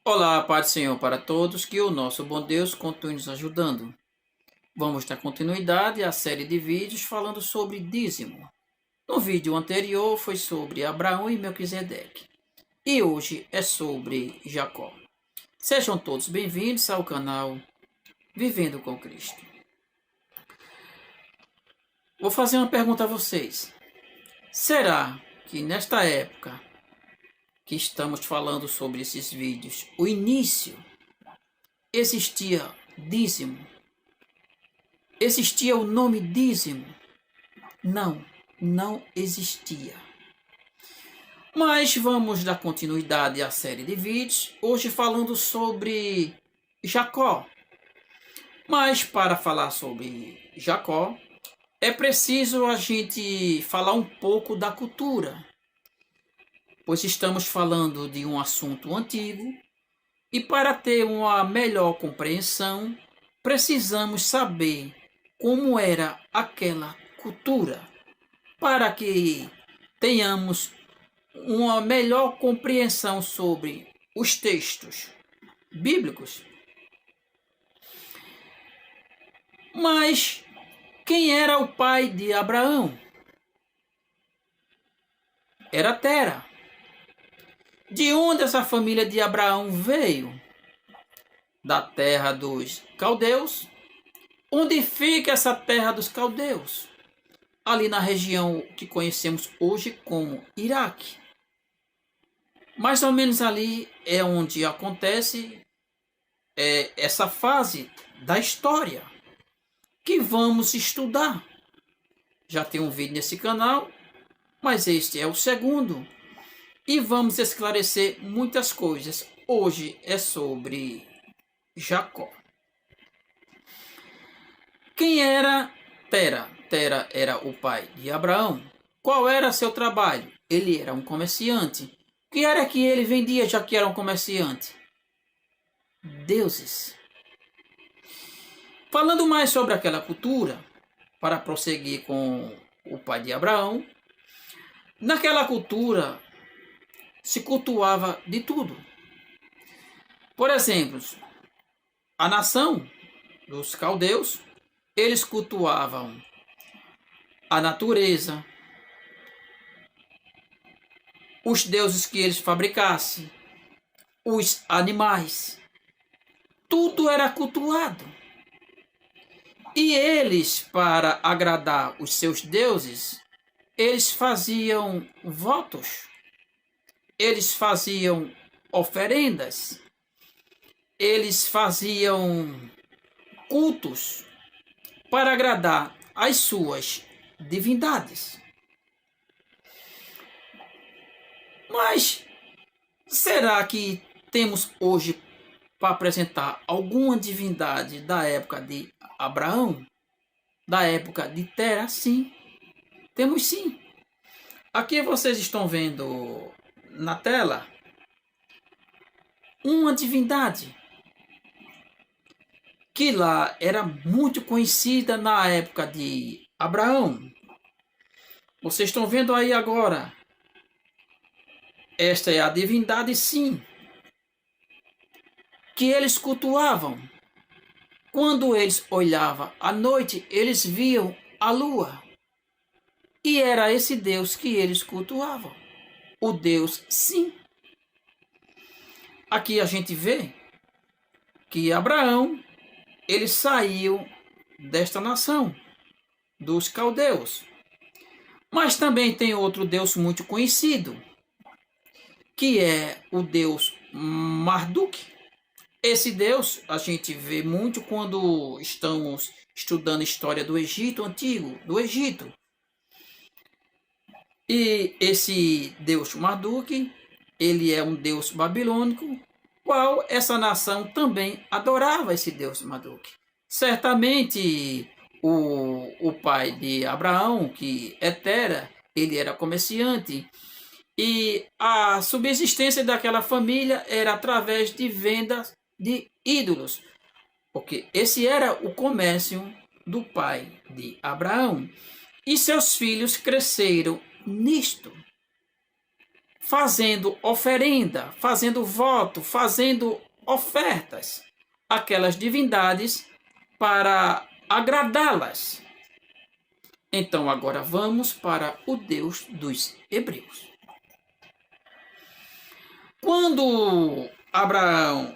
Olá, Pai do Senhor para todos, que o nosso bom Deus continue nos ajudando. Vamos dar continuidade à série de vídeos falando sobre dízimo. No vídeo anterior foi sobre Abraão e Melquisedeque, e hoje é sobre Jacó. Sejam todos bem-vindos ao canal Vivendo com Cristo. Vou fazer uma pergunta a vocês. Será que nesta época que estamos falando sobre esses vídeos, o início, existia dízimo? Existia o nome dízimo? Não existia. Mas vamos dar continuidade à série de vídeos, hoje falando sobre Jacó. Mas para falar sobre Jacó, é preciso a gente falar um pouco da cultura, pois estamos falando de um assunto antigo e para ter uma melhor compreensão, precisamos saber como era aquela cultura, para que tenhamos uma melhor compreensão sobre os textos bíblicos. Mas quem era o pai de Abraão? Era Tera. De onde essa família de Abraão veio? Da terra dos caldeus. Onde fica essa terra dos caldeus? Ali na região que conhecemos hoje como Iraque. Mais ou menos ali é onde acontece essa fase da história que vamos estudar. Já tem um vídeo nesse canal, mas este é o segundo. E vamos esclarecer muitas coisas. Hoje é sobre Jacó. Quem era Tera? Tera era o pai de Abraão. Qual era seu trabalho? Ele era um comerciante. O que era que ele vendia, já que era um comerciante? Deuses. Falando mais sobre aquela cultura, para prosseguir com o pai de Abraão, naquela cultura se cultuava de tudo. Por exemplo, a nação dos caldeus, eles cultuavam a natureza, os deuses que eles fabricassem, os animais, tudo era cultuado. E eles, para agradar os seus deuses, eles faziam votos, eles faziam oferendas, eles faziam cultos para agradar as suas divindades. Mas será que temos hoje para apresentar alguma divindade da época de Abraão? Da época de Tera? Sim, temos sim. Aqui vocês estão vendo na tela uma divindade que lá era muito conhecida na época de Abraão. Vocês estão vendo aí agora. Esta é a divindade, sim, que eles cultuavam. Quando eles olhavam à noite, eles viam a lua. E era esse Deus que eles cultuavam. O Deus, sim. Aqui a gente vê que Abraão, ele saiu desta nação, dos caldeus. Mas também tem outro Deus muito conhecido, que é o Deus Marduk. Esse Deus a gente vê muito quando estamos estudando a história do Egito Antigo, do Egito. E esse Deus Marduk, ele é um Deus babilônico, qual essa nação também adorava esse Deus Marduk. Certamente o pai de Abraão, que é Tera, ele era comerciante, e a subsistência daquela família era através de vendas de ídolos, porque esse era o comércio do pai de Abraão. E seus filhos cresceram nisto. fazendo oferenda, fazendo voto, fazendo ofertas àquelas divindades para agradá-las. Então agora vamos para o Deus dos Hebreus. Quando Abraão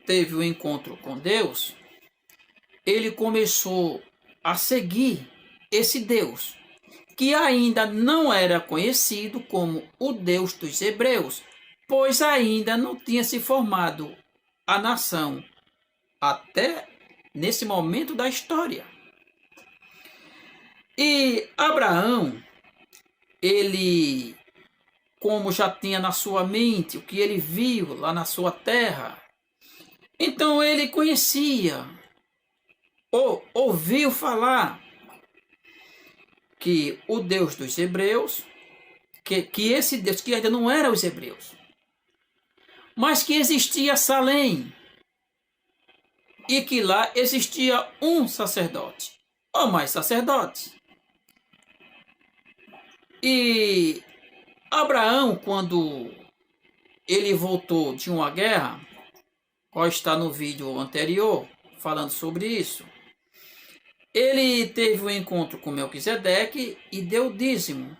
teve o encontro com Deus, ele começou a seguir esse Deus, que ainda não era conhecido como o Deus dos Hebreus, pois ainda não tinha se formado a nação até nesse momento da história. E Abraão, ele, como já tinha na sua mente o que ele viu lá na sua terra, então ele conhecia, ou ouviu falar que o Deus dos Hebreus, que esse Deus, que ainda não era os Hebreus, mas que existia Salém, e que lá existia um sacerdote, ou mais sacerdotes. E Abraão, quando ele voltou de uma guerra, qual está no vídeo anterior, falando sobre isso, ele teve um encontro com Melquisedeque e deu dízimo.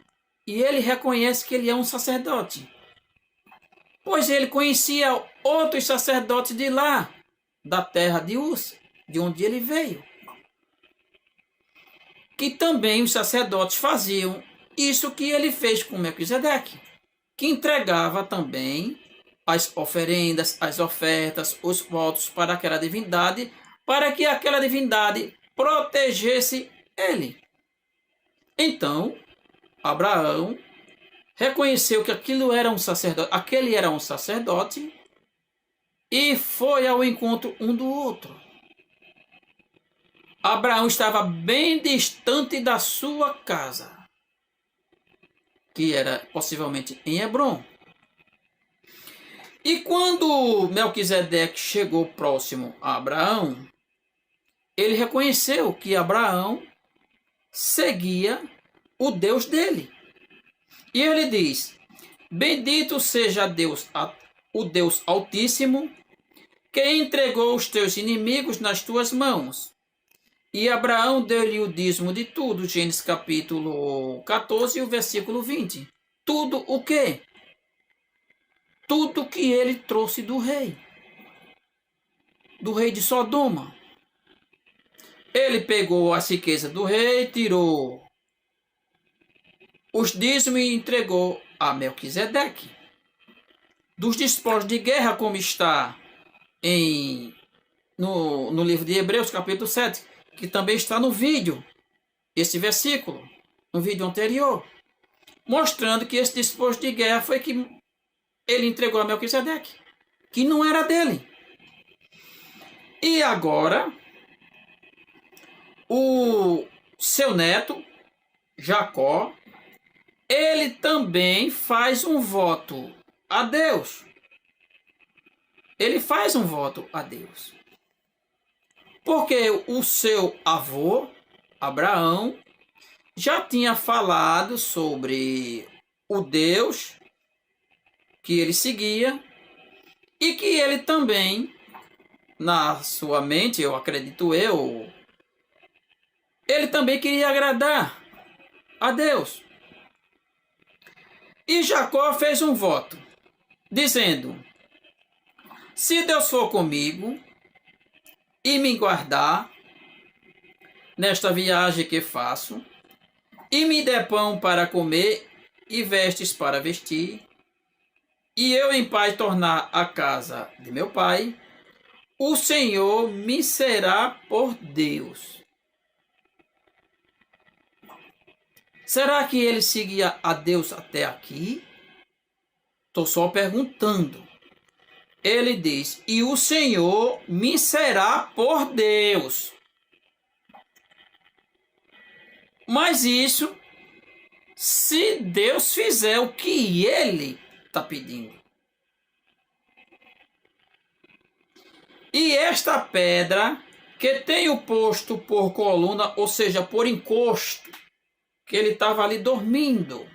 E ele reconhece que ele é um sacerdote, pois ele conhecia outros sacerdotes de lá, da terra de Uz, de onde ele veio, que também os sacerdotes faziam isso que ele fez com Melquisedeque, que entregava também as oferendas, as ofertas, os votos para aquela divindade, para que aquela divindade protegesse ele. Então, Abraão reconheceu que aquele era um sacerdote e foi ao encontro um do outro. Abraão estava bem distante da sua casa, que era possivelmente em Hebrom. E quando Melquisedeque chegou próximo a Abraão, ele reconheceu que Abraão seguia o Deus dele. E ele diz: bendito seja Deus, o Deus Altíssimo, que entregou os teus inimigos nas tuas mãos. E Abraão deu-lhe o dízimo de tudo, Gênesis capítulo 14, o versículo 20. Tudo o quê? Tudo que ele trouxe do rei de Sodoma. Ele pegou a riqueza do rei, tirou os dízimos e entregou a Melquisedeque. Dos despojos de guerra, como está no livro de Hebreus, capítulo 7, que também está no vídeo, esse versículo, no vídeo anterior, mostrando que esse despojo de guerra foi que ele entregou a Melquisedeque, que não era dele. E agora, o seu neto, Jacó, ele também faz um voto a Deus. Ele faz um voto a Deus. Porque o seu avô, Abraão, já tinha falado sobre o Deus que ele seguia e que ele também, na sua mente, eu acredito ele também queria agradar a Deus. E Jacó fez um voto, dizendo: se Deus for comigo e me guardar nesta viagem que faço, e me der pão para comer e vestes para vestir, e eu em paz tornar a casa de meu pai, o Senhor me será por Deus. Será que ele seguia a Deus até aqui? Estou só perguntando. Ele diz: e o Senhor me será por Deus. Mas isso, se Deus fizer o que ele está pedindo. E esta pedra que tenho posto por coluna, ou seja, por encosto, que ele estava ali dormindo.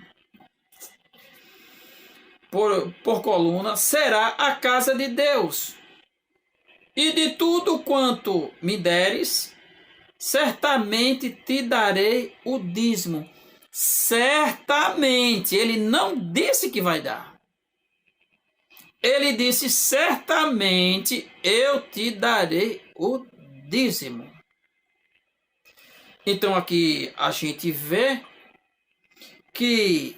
por coluna será a casa de Deus. E de tudo quanto me deres, certamente te darei o dízimo. Certamente. Ele não disse que vai dar. Ele disse, certamente eu te darei o dízimo. Então aqui a gente vê que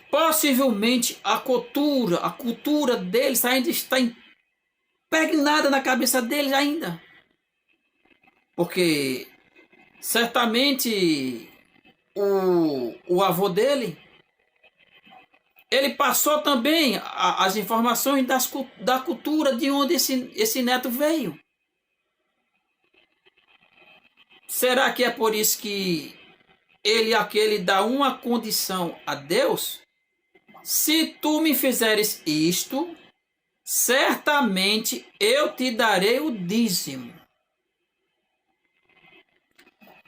possivelmente a cultura deles ainda está impregnada na cabeça deles ainda. Porque certamente o avô dele, ele passou também as informações da cultura de onde esse neto veio. Será que é por isso que aquele dá uma condição a Deus? Se tu me fizeres isto, certamente eu te darei o dízimo.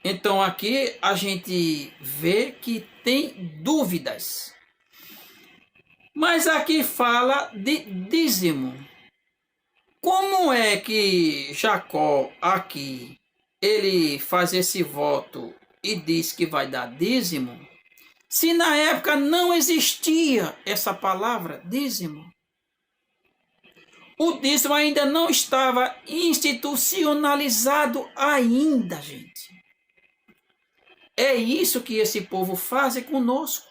Então aqui a gente vê que tem dúvidas. Mas aqui fala de dízimo. Como é que Jacó aqui, ele faz esse voto e diz que vai dar dízimo, se na época não existia essa palavra dízimo? O dízimo ainda não estava institucionalizado ainda, gente. É isso que esse povo faz conosco.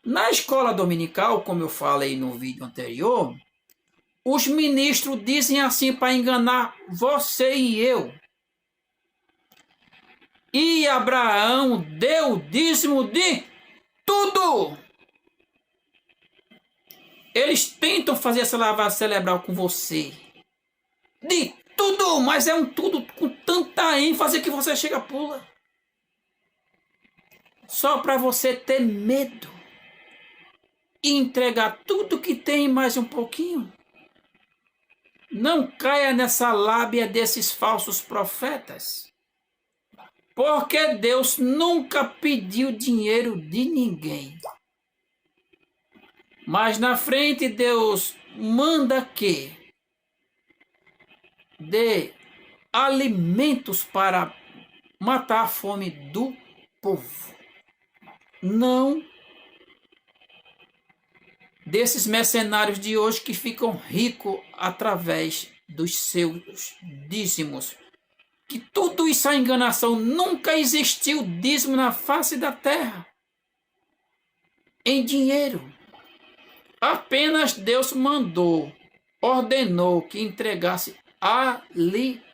Na escola dominical, como eu falei no vídeo anterior, os ministros dizem assim para enganar você e eu. E Abraão deu o dízimo de tudo. Eles tentam fazer essa lavagem cerebral com você. De tudo, mas é um tudo com tanta ênfase que você chega a pula. Só para você ter medo. E entregar tudo que tem mais um pouquinho. Não caia nessa lábia desses falsos profetas. Porque Deus nunca pediu dinheiro de ninguém. Mas na frente Deus manda que dê alimentos para matar a fome do povo. Não desses mercenários de hoje que ficam ricos através dos seus dízimos. Que tudo isso é enganação. Nunca existiu dízimo na face da terra em dinheiro. Apenas Deus ordenou que entregasse alimentos.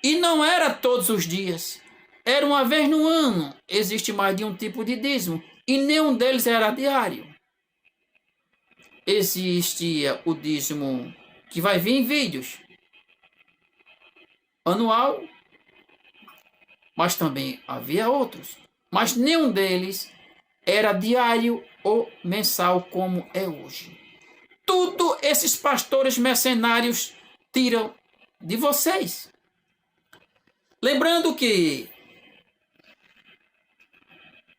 E não era todos os dias. Era uma vez no ano. Existe mais de um tipo de dízimo. E nenhum deles era diário. Existia o dízimo que vai vir em vídeos. Anual. Mas também havia outros. Mas nenhum deles era diário ou mensal como é hoje. Tudo esses pastores mercenários tiram de vocês. Lembrando que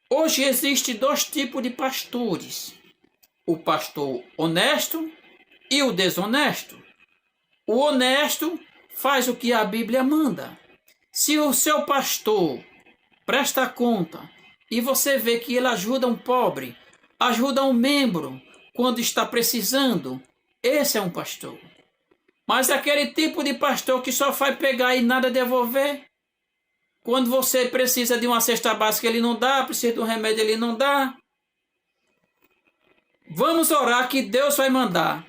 hoje existe dois tipos de pastores. O pastor honesto e o desonesto. O honesto faz o que a Bíblia manda. Se o seu pastor presta conta e você vê que ele ajuda um pobre, ajuda um membro quando está precisando, esse é um pastor. Mas aquele tipo de pastor que só vai pegar e nada devolver, quando você precisa de uma cesta básica ele não dá, precisa de um remédio ele não dá. Vamos orar que Deus vai mandar.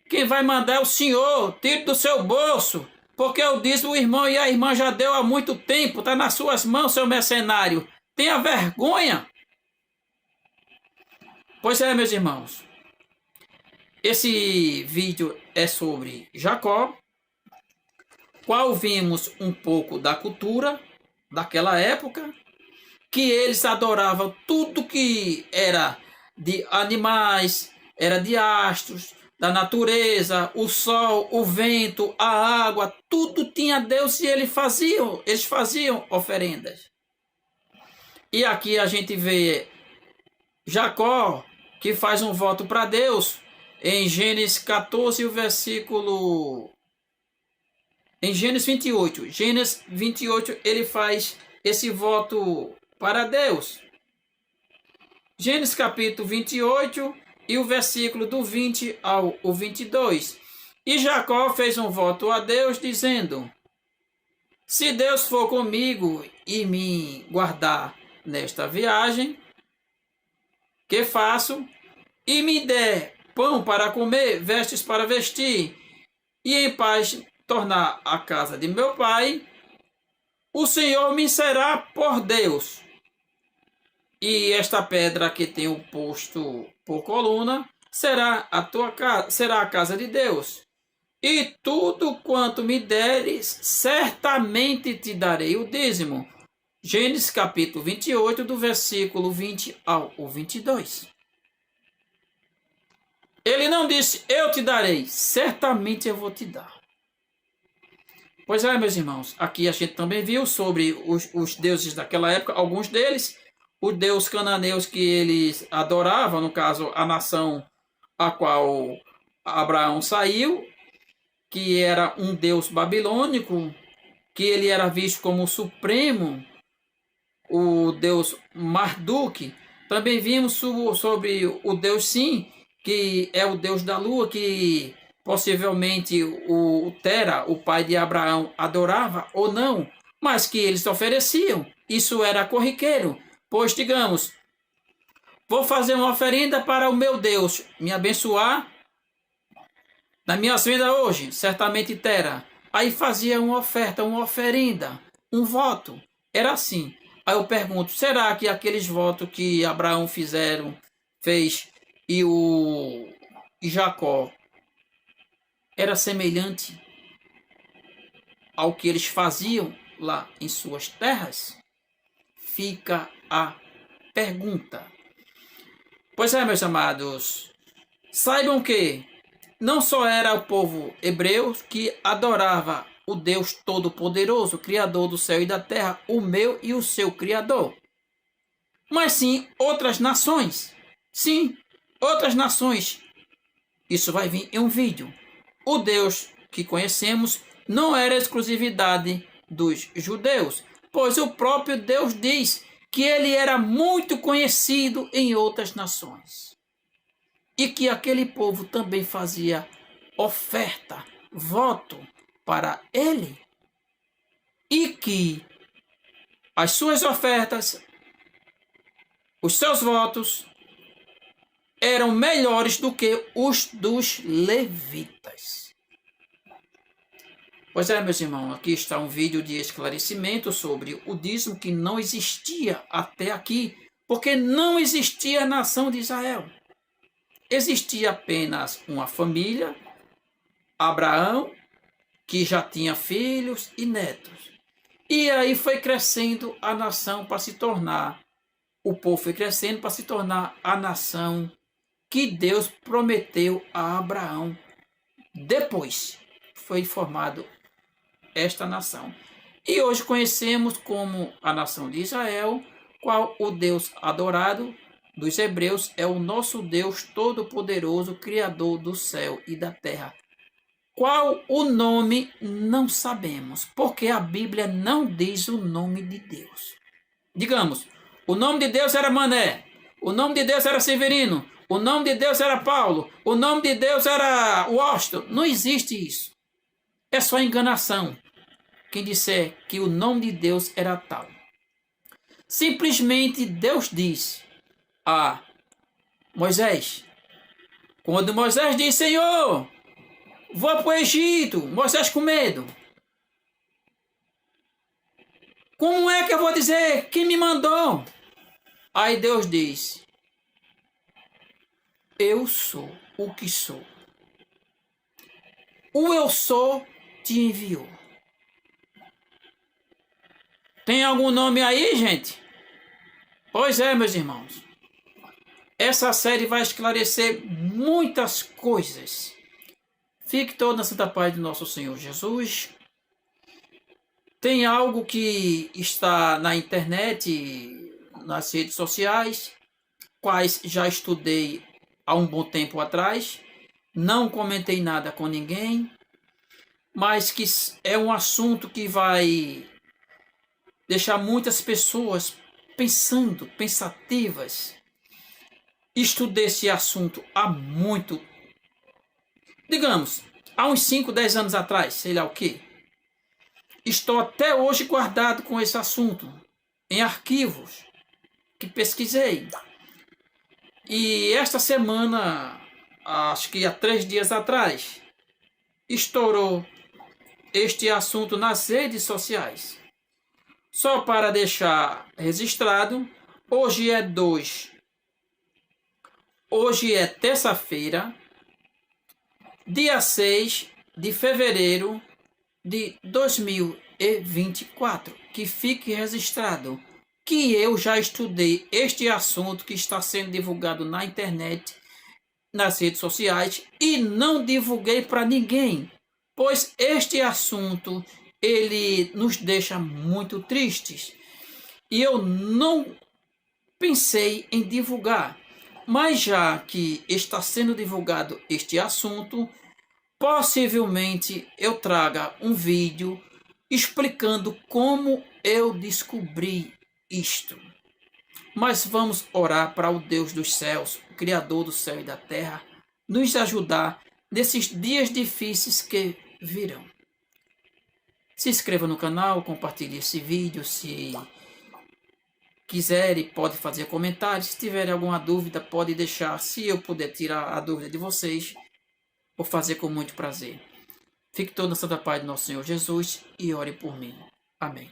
Quem vai mandar é o Senhor. Tire do seu bolso, porque eu disse o irmão e a irmã já deu há muito tempo, está nas suas mãos, seu mercenário. Tenha vergonha. Pois é, meus irmãos, esse vídeo é sobre Jacó, qual vimos um pouco da cultura daquela época, que eles adoravam tudo que era de animais, era de astros, da natureza, o sol, o vento, a água, tudo tinha Deus e eles faziam oferendas. E aqui a gente vê Jacó, que faz um voto para Deus, em Gênesis 14, o versículo... Em Gênesis 28. Gênesis 28, ele faz esse voto para Deus. Gênesis capítulo 28 e o versículo do 20 ao 22. E Jacó fez um voto a Deus, dizendo: se Deus for comigo e me guardar nesta viagem que faço, e me der pão para comer, vestes para vestir, e em paz tornar a casa de meu pai, o Senhor me será por Deus. E esta pedra que tenho posto por coluna será a tua casa, será a casa de Deus. E tudo quanto me deres, certamente te darei o dízimo. Gênesis capítulo 28, do versículo 20 ao 22. Ele não disse, eu te darei, certamente eu vou te dar. Pois é, meus irmãos, aqui a gente também viu sobre os deuses daquela época, alguns deles, os deuses cananeus que eles adoravam, no caso, a nação a qual Abraão saiu, que era um deus babilônico, que ele era visto como o supremo, o deus Marduk. Também vimos sobre o deus Sim, que é o deus da lua, que possivelmente o Tera, o pai de Abraão, adorava ou não, mas que eles ofereciam. Isso era corriqueiro, pois, digamos, vou fazer uma oferenda para o meu Deus me abençoar na minha vida hoje, certamente Tera. Aí fazia uma oferta, uma oferenda, um voto. Era assim. Aí eu pergunto, será que aqueles votos que Abraão fez e Jacó era semelhante ao que eles faziam lá em suas terras? Fica a pergunta. Pois é, meus amados, saibam que não só era o povo hebreu que adorava o Deus Todo-Poderoso, Criador do céu e da terra, o meu e o seu Criador, mas sim outras nações. Sim, outras nações. Isso vai vir em um vídeo. O Deus que conhecemos não era exclusividade dos judeus, pois o próprio Deus diz que ele era muito conhecido em outras nações. E que aquele povo também fazia oferta, voto para ele. E que as suas ofertas, os seus votos, eram melhores do que os dos levitas. Pois é, meus irmãos, aqui está um vídeo de esclarecimento sobre o dízimo que não existia até aqui, porque não existia a nação de Israel. Existia apenas uma família, Abraão, que já tinha filhos e netos. E aí foi crescendo a nação para se tornar, o povo foi crescendo para se tornar a nação que Deus prometeu a Abraão. Depois foi formado esta nação. E hoje conhecemos como a nação de Israel, qual o Deus adorado dos hebreus é o nosso Deus Todo-Poderoso, Criador do céu e da terra. Qual o nome, não sabemos, porque a Bíblia não diz o nome de Deus. Digamos, o nome de Deus era Mané, o nome de Deus era Severino, o nome de Deus era Paulo, o nome de Deus era Washington. Não existe isso. É só enganação quem disser que o nome de Deus era tal. Simplesmente Deus diz a Moisés, quando Moisés diz, Senhor, vou para o Egito, Moisés com medo. Como é que eu vou dizer quem me mandou? Aí Deus diz, eu sou o que sou. O eu sou te enviou. Tem algum nome aí, gente? Pois é, meus irmãos. Essa série vai esclarecer muitas coisas. Fique todo na santa paz do nosso Senhor Jesus. Tem algo que está na internet, nas redes sociais, quais já estudei há um bom tempo atrás. Não comentei nada com ninguém, mas que é um assunto que vai deixar muitas pessoas pensando, pensativas. Estudei esse assunto há muito, digamos, há uns 5, 10 anos atrás, sei lá o que. Estou até hoje guardado com esse assunto em arquivos que pesquisei. E esta semana, acho que há 3 dias atrás, estourou este assunto nas redes sociais. Só para deixar registrado, hoje é terça-feira, dia 6 de fevereiro de 2024. Que fique registrado que eu já estudei este assunto que está sendo divulgado na internet, nas redes sociais, e não divulguei para ninguém, pois este assunto ele nos deixa muito tristes e eu não pensei em divulgar. Mas já que está sendo divulgado este assunto, possivelmente eu traga um vídeo explicando como eu descobri isto. Mas vamos orar para o Deus dos céus, o Criador do céu e da terra, nos ajudar nesses dias difíceis que virão. Se inscreva no canal, compartilhe esse vídeo. Se quiserem, pode fazer comentários. Se tiverem alguma dúvida, pode deixar. Se eu puder tirar a dúvida de vocês, vou fazer com muito prazer. Fique todo na santa paz do nosso Senhor Jesus e ore por mim. Amém.